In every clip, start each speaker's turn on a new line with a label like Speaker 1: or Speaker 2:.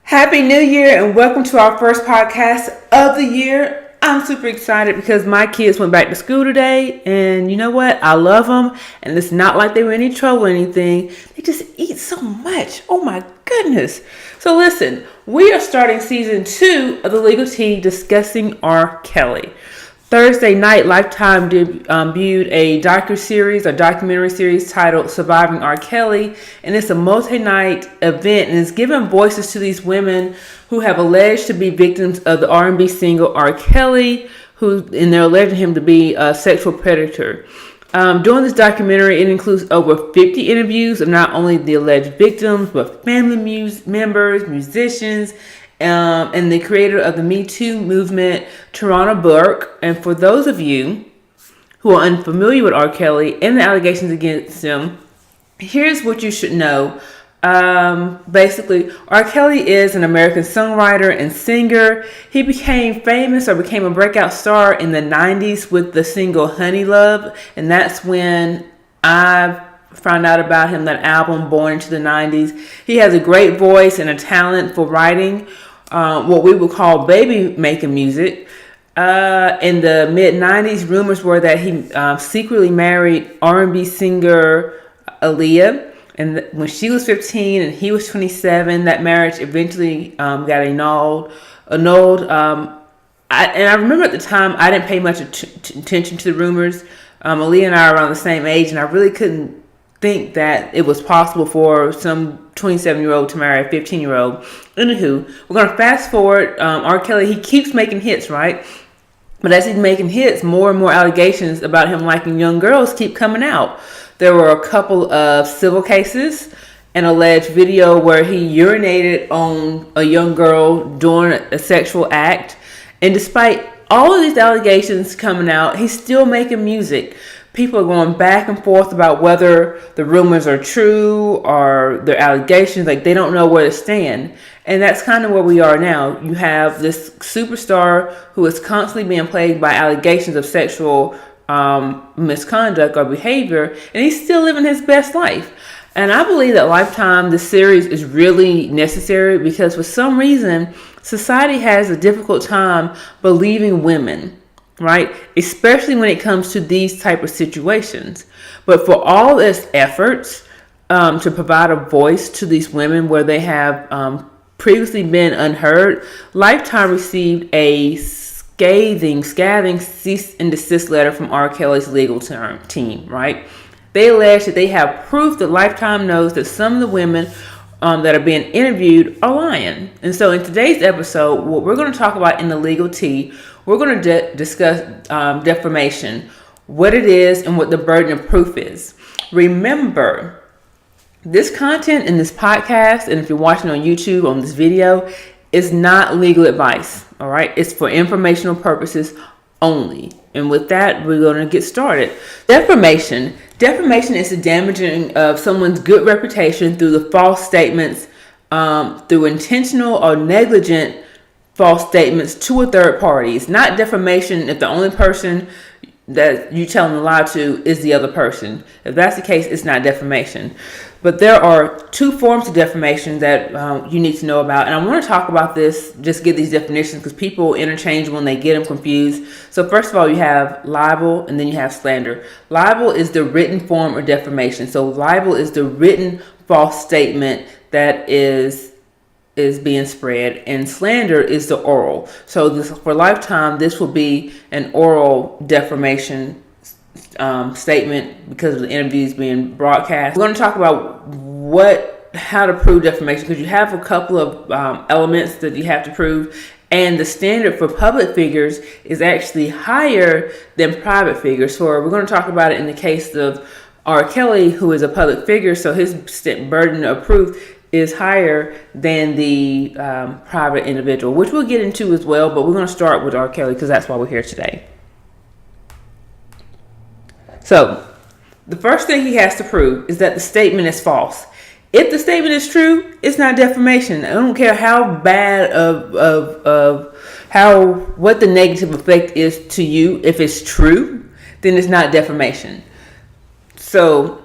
Speaker 1: Happy New Year and welcome to our first podcast of the year. I'm super excited because my kids went back to school today, and you know what? I love them, and it's not like they were in any trouble or anything. They just eat so much. Oh my goodness. So listen, we are starting season 2 of the Legal Tea discussing R. Kelly. Thursday night, Lifetime debuted a documentary series titled Surviving R. Kelly, and it's a multi-night event, and it's giving voices to these women who have alleged to be victims of the R&B singer R. Kelly, and they're alleging him to be a sexual predator. During this documentary, it includes over 50 interviews of not only the alleged victims, but family members, musicians, and the creator of the Me Too movement, Tarana Burke. And for those of you who are unfamiliar with R. Kelly and the allegations against him, here's what you should know. Basically, R. Kelly is an American songwriter and singer. He became a breakout star in the 90s with the single Honey Love, and that's when I found out about him, that album, Born into the 90s. He has a great voice and a talent for writing what we would call baby making music. In the mid 90s, rumors were that he secretly married R&B singer Aaliyah, and when she was 15 and he was 27, that marriage eventually got annulled. I remember at the time I didn't pay much attention to the rumors. Aaliyah and I are around the same age, and I really couldn't think that it was possible for some 27-year-old to marry a 15-year-old. Anywho, we're going to fast forward. R. Kelly, he keeps making hits, right? But as he's making hits, more and more allegations about him liking young girls keep coming out. There were a couple of civil cases, an alleged video where he urinated on a young girl during a sexual act. And despite all of these allegations coming out, he's still making music. People are going back and forth about whether the rumors are true or they're allegations. Like, they don't know where to stand. And that's kind of where we are now. You have this superstar who is constantly being plagued by allegations of sexual misconduct or behavior, and he's still living his best life. And I believe that Lifetime, this series, is really necessary because for some reason, society has a difficult time believing women, right? Especially when it comes to these type of situations. But for all its efforts to provide a voice to these women where they have previously been unheard, Lifetime received a scathing cease and desist letter from R. Kelly's legal team, right? They allege that they have proof that Lifetime knows that some of the women that are being interviewed are lying. And so in today's episode, what we're going to talk about in the legal tea, we're going to discuss defamation, what it is, and what the burden of proof is. Remember, this content in this podcast, and if you're watching on YouTube on this video, is not legal advice, all right? It's for informational purposes only. And with that, we're going to get started. Defamation is the damaging of someone's good reputation through the false statements, through intentional or negligent false statements to a third party. It's not defamation if the only person that you telling a lie to is the other person. If that's the case, it's not defamation. But there are two forms of defamation that you need to know about. And I want to talk about this, just get these definitions, because people interchange when they get them confused. So first of all, you have libel, and then you have slander. Libel is the written form of defamation. So libel is the written false statement that is being spread, and slander is the oral. So this, for Lifetime, this will be an oral defamation statement because of the interviews being broadcast. We're going to talk about how to prove defamation, because you have a couple of elements that you have to prove, and the standard for public figures is actually higher than private figures. So we're going to talk about it in the case of R. Kelly, who is a public figure, so his burden of proof is higher than the private individual, which we'll get into as well, but we're going to start with R. Kelly because that's why we're here today. So, the first thing he has to prove is that the statement is false. If the statement is true, it's not defamation. I don't care how bad what the negative effect is to you. If it's true, then it's not defamation. So,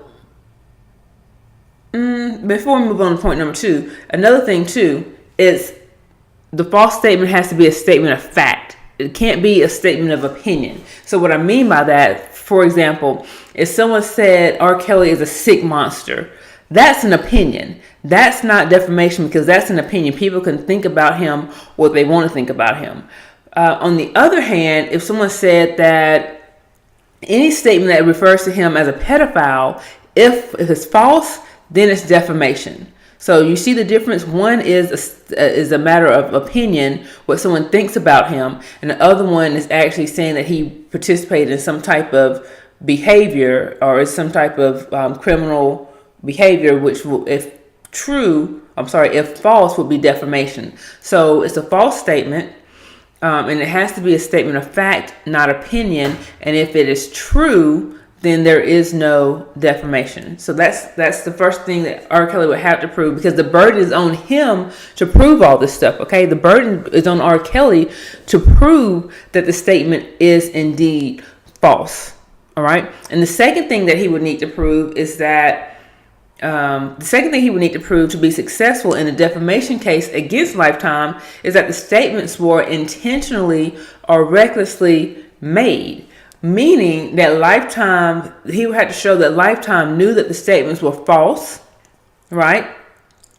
Speaker 1: before we move on to point number 2, another thing too the false statement has to be a statement of fact. It can't be a statement of opinion. So what I mean by that, for example, if someone said R. Kelly is a sick monster, that's an opinion. That's not defamation, because that's an opinion. People can think about him what they want to think about him. On the other hand, if someone said that any statement that refers to him as a pedophile, if it's false, then it's defamation. So you see the difference. One is a matter of opinion, what someone thinks about him, and the other one is actually saying that he participated in some type of behavior or is some type of criminal behavior, which will, if false, would be defamation. So it's a false statement, and it has to be a statement of fact, not opinion. And if it is true, then there is no defamation. So that's the first thing that R. Kelly would have to prove, because the burden is on him to prove all this stuff, okay? The burden is on R. Kelly to prove that the statement is indeed false, all right? And the second thing that he would need to prove is that, to be successful in a defamation case against Lifetime is that the statements were intentionally or recklessly made. Meaning that Lifetime, he would have to show that Lifetime knew that the statements were false, right?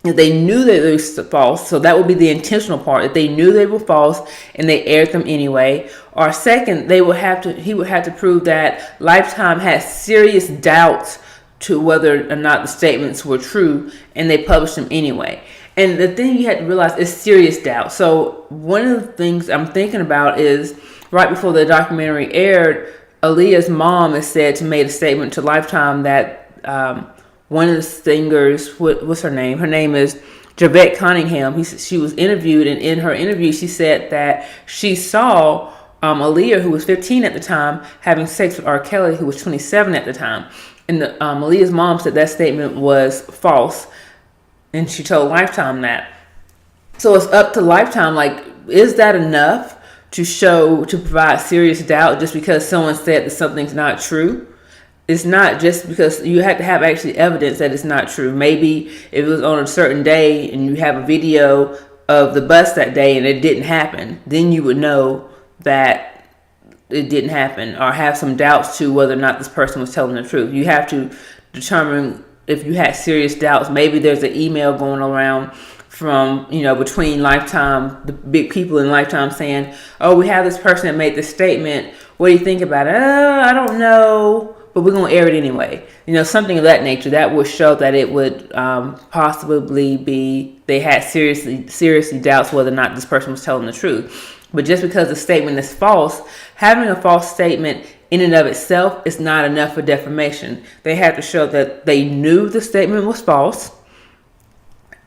Speaker 1: If they knew that they were false, so that would be the intentional part. If they knew they were false and they aired them anyway. Or second, he would have to prove that Lifetime had serious doubts to whether or not the statements were true, and they published them anyway. And the thing you have to realize is serious doubt. So one of the things I'm thinking about is, right before the documentary aired, Aaliyah's mom is said to made a statement to Lifetime that one of the singers, what's her name? Her name is Javette Cunningham. She was interviewed, and in her interview, she said that she saw Aaliyah, who was 15 at the time, having sex with R. Kelly, who was 27 at the time. And Aaliyah's mom said that statement was false, and she told Lifetime that. So it's up to Lifetime, like, is that enough to provide serious doubt just because someone said that something's not true? It's not just because you have to have actually evidence that it's not true. Maybe if it was on a certain day and you have a video of the bus that day and it didn't happen, then you would know that it didn't happen, or have some doubts to whether or not this person was telling the truth. You have to determine if you had serious doubts. Maybe there's an email going around from, between Lifetime, the big people in Lifetime saying, oh, we have this person that made this statement. What do you think about it? I don't know, but we're going to air it anyway. Something of that nature that would show that it would possibly be they had seriously doubts whether or not this person was telling the truth. But just because the statement is false, having a false statement in and of itself is not enough for defamation. They have to show that they knew the statement was false,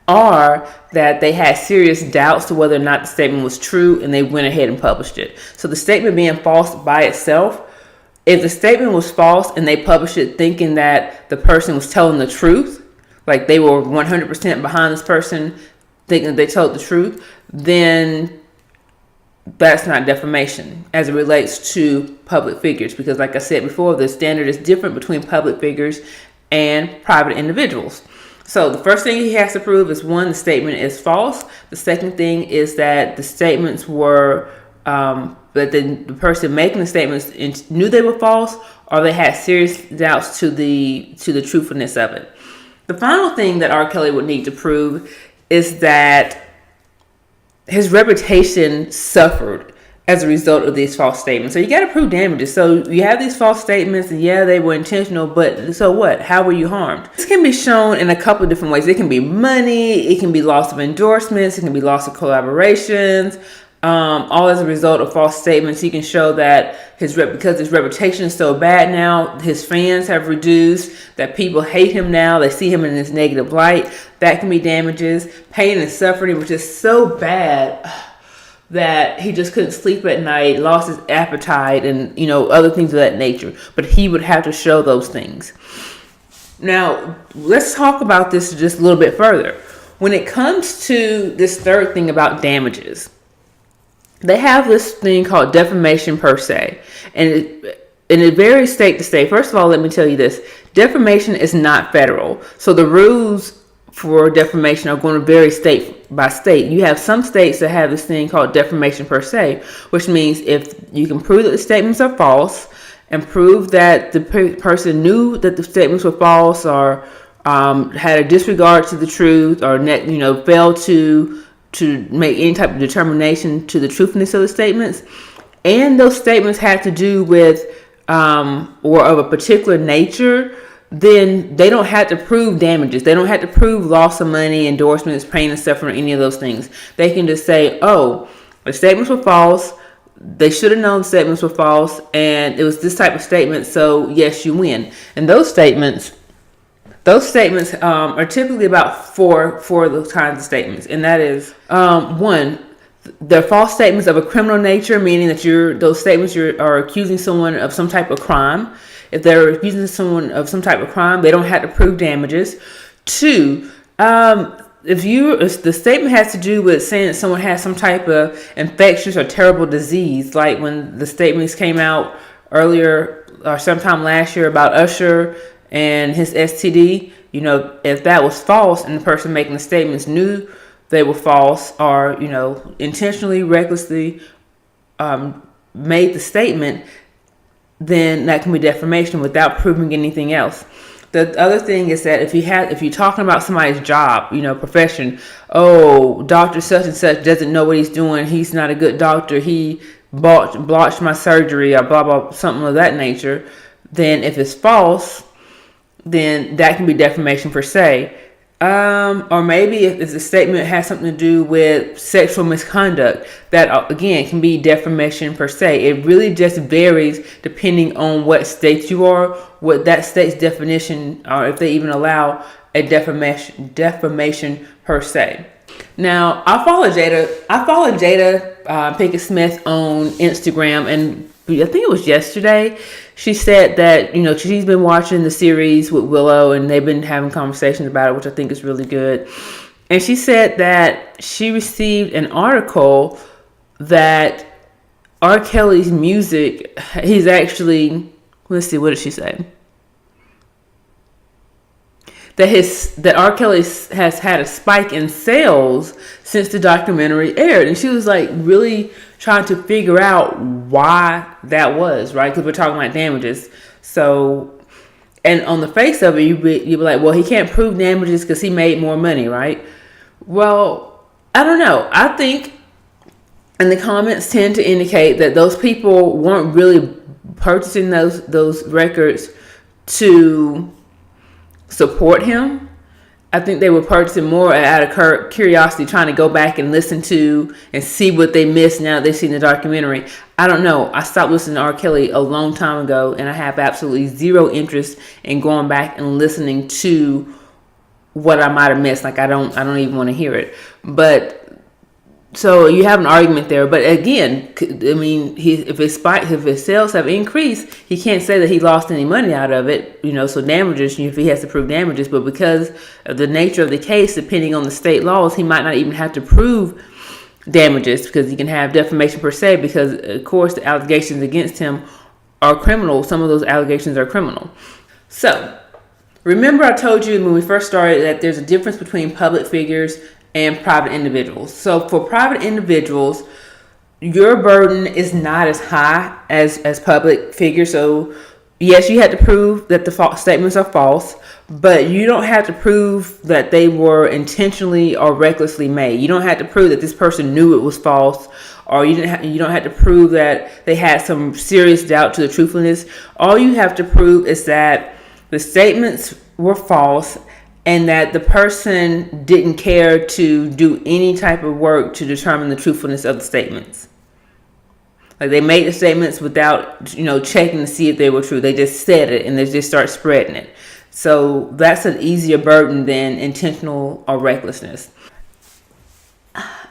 Speaker 1: or that they had serious doubts to whether or not the statement was true, and they went ahead and published it. So the statement being false by itself, if the statement was false and they published it thinking that the person was telling the truth, like they were 100% behind this person thinking that they told the truth, then that's not defamation as it relates to public figures. Because like I said before, the standard is different between public figures and private individuals. So the first thing he has to prove is, one, the statement is false. The second thing is that the statements were, that the person making the statements knew they were false, or they had serious doubts to the truthfulness of it. The final thing that R. Kelly would need to prove is that his reputation suffered as a result of these false statements. So you got to prove damages. So you have these false statements, and yeah, they were intentional, but so what? How were you harmed? This can be shown in a couple of different ways. It can be money, it can be loss of endorsements, it can be loss of collaborations. All as a result of false statements. He can show that because his reputation is so bad now, his fans have reduced, that people hate him now, they see him in this negative light. That can be damages. Pain and suffering, which is so bad that he just couldn't sleep at night, lost his appetite, and other things of that nature. But he would have to show those things. Now, let's talk about this just a little bit further. When it comes to this third thing about damages, they have this thing called defamation per se, and it varies state to state. First of all, let me tell you this: defamation is not federal, so the rules for defamation are going to vary state by state. You have some states that have this thing called defamation per se, which means if you can prove that the statements are false and prove that the person knew that the statements were false or had a disregard to the truth or failed to make any type of determination to the truthfulness of the statements, and those statements had to do with or of a particular nature, then they don't have to prove damages. They don't have to prove loss of money, endorsements, pain and suffering, or any of those things. They can just say, oh, the statements were false. They should have known the statements were false, and it was this type of statement, so yes, you win. And those statements are typically about four of those kinds of statements, and that is one, they're false statements of a criminal nature, meaning that those statements are accusing someone of some type of crime. If they're accusing someone of some type of crime, they don't have to prove damages. Two, if the statement has to do with saying that someone has some type of infectious or terrible disease, like when the statements came out earlier or sometime last year about Usher and his STD, if that was false and the person making the statements knew they were false or, intentionally, recklessly made the statement, then that can be defamation without proving anything else. The other thing is that if you're talking about somebody's job, profession, oh, Dr. such and such doesn't know what he's doing, he's not a good doctor, he botched my surgery or blah, blah, something of that nature, then if it's false, then that can be defamation per se. Or maybe if the statement has something to do with sexual misconduct, that again can be defamation per se. It really just varies depending on what state you are, what that state's definition, or if they even allow a defamation per se. Now, I follow Jada Pinkett Smith on Instagram, and I think it was yesterday, she said that, she's been watching the series with Willow and they've been having conversations about it, which I think is really good. And she said that she received an article that R. Kelly's music, he's actually, let's see, what did she say? That R. Kelly has had a spike in sales since the documentary aired. And she was like really trying to figure out why that was, right? Because we're talking about damages. So, and on the face of it, you'd be like, well, he can't prove damages because he made more money, right? Well, I don't know. I think, and the comments tend to indicate that those people weren't really purchasing those records to support him. I think they were purchasing more out of curiosity, trying to go back and listen to and see what they missed now that they've seen the documentary. I don't know. I stopped listening to R. Kelly a long time ago, and I have absolutely zero interest in going back and listening to what I might have missed. Like I don't even want to hear it. But so you have an argument there, but again, I mean, if his sales have increased, he can't say that he lost any money out of it, so damages, if he has to prove damages, but because of the nature of the case, depending on the state laws, he might not even have to prove damages because he can have defamation per se because, of course, the allegations against him are criminal. Some of those allegations are criminal. So, remember I told you when we first started that there's a difference between public figures and private individuals. So for private individuals, your burden is not as high as public figures. So yes, you had to prove that the statements are false, but you don't have to prove that they were intentionally or recklessly made. You don't have to prove that this person knew it was false, or you don't have to prove that they had some serious doubt to the truthfulness. All you have to prove is that the statements were false and that the person didn't care to do any type of work to determine the truthfulness of the statements. Like they made the statements without, checking to see if they were true. They just said it and they just start spreading it. So that's an easier burden than intentional or recklessness.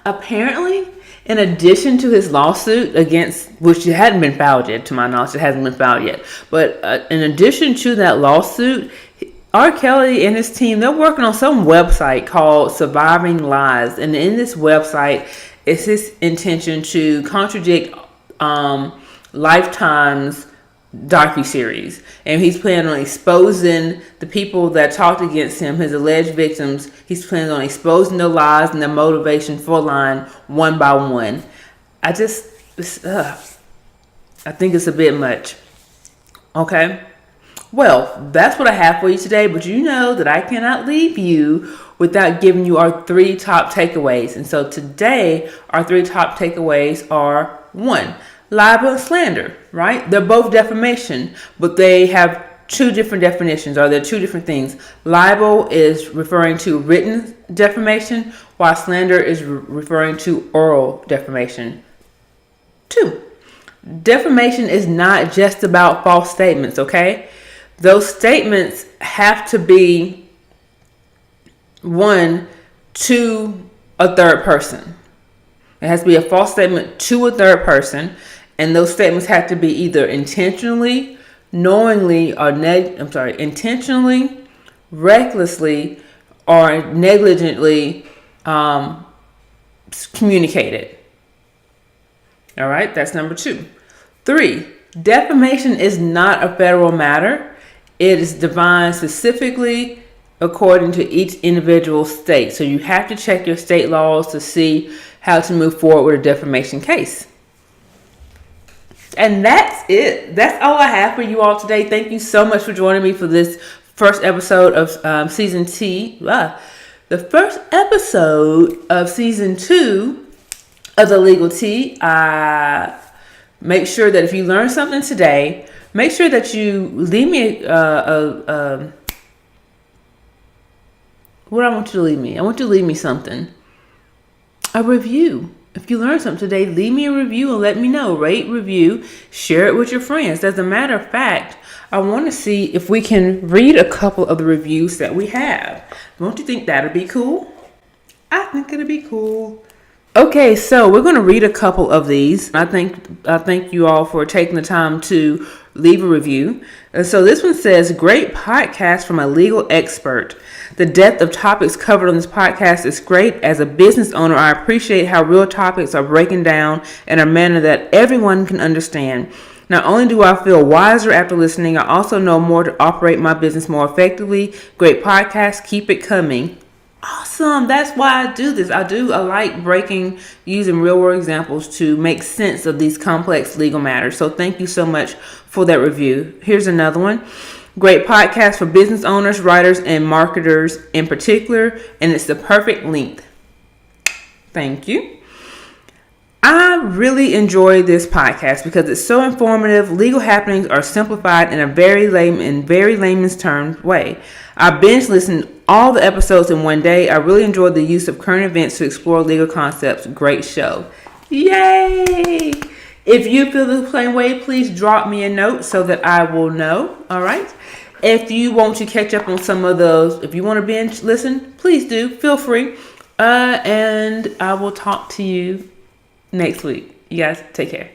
Speaker 1: Apparently, in addition to his lawsuit against, which it hadn't been filed yet, to my knowledge, it hasn't been filed yet. But in addition to that lawsuit, R. Kelly and his team, they're working on some website called Surviving Lies. And in this website, it's his intention to contradict Lifetime's docuseries, and he's planning on exposing the people that talked against him, his alleged victims. He's planning on exposing their lies and their motivation for lying one by one. I think it's a bit much. Okay. Well, that's what I have for you today, but you know that I cannot leave you without giving you our 3 top takeaways. And so today, our 3 top takeaways are: 1, libel and slander, right? They're both defamation, but they have 2 different definitions, or they're 2 different things. Libel is referring to written defamation, while slander is referring to oral defamation. 2, defamation is not just about false statements, okay? Those statements have to be, 1, to a third person. It has to be a false statement to a third person, and those statements have to be either intentionally, knowingly, or intentionally, recklessly, or negligently communicated. All right, that's number 2. 3, defamation is not a federal matter. It is defined specifically according to each individual state. So you have to check your state laws to see how to move forward with a defamation case. And that's it. That's all I have for you all today. Thank you so much for joining me for this first episode of season 2. The first episode of season 2 of the Legal Tea. Make sure that if you learned something today, make sure that you leave me what I want you to leave me. I want you to leave me something. A review. If you learned something today, leave me a review and let me know. Rate, review, share it with your friends. As a matter of fact, I want to see if we can read a couple of the reviews that we have. Don't you think that'd be cool? I think it'd be cool. Okay, so we're going to read a couple of these. I thank you all for taking the time to leave a review. So this one says, great podcast from a legal expert. The depth of topics covered on this podcast is great. As a business owner, I appreciate how real topics are breaking down in a manner that everyone can understand. Not only do I feel wiser after listening, I also know more to operate my business more effectively. Great podcast. Keep it coming. Awesome. That's why I do this. I like using real world examples to make sense of these complex legal matters. So thank you so much for that review. Here's another one. Great podcast for business owners, writers, and marketers in particular, and it's the perfect length. Thank you. I really enjoy this podcast because it's so informative. Legal happenings are simplified in a very layman's terms way. I binge listened all the episodes in one day. I really enjoyed the use of current events to explore legal concepts. Great show. Yay! If you feel the same way, please drop me a note so that I will know. All right. If you want to catch up on some of those, if you want to binge listen, please do. Feel free. And I will talk to you next week. You guys take care.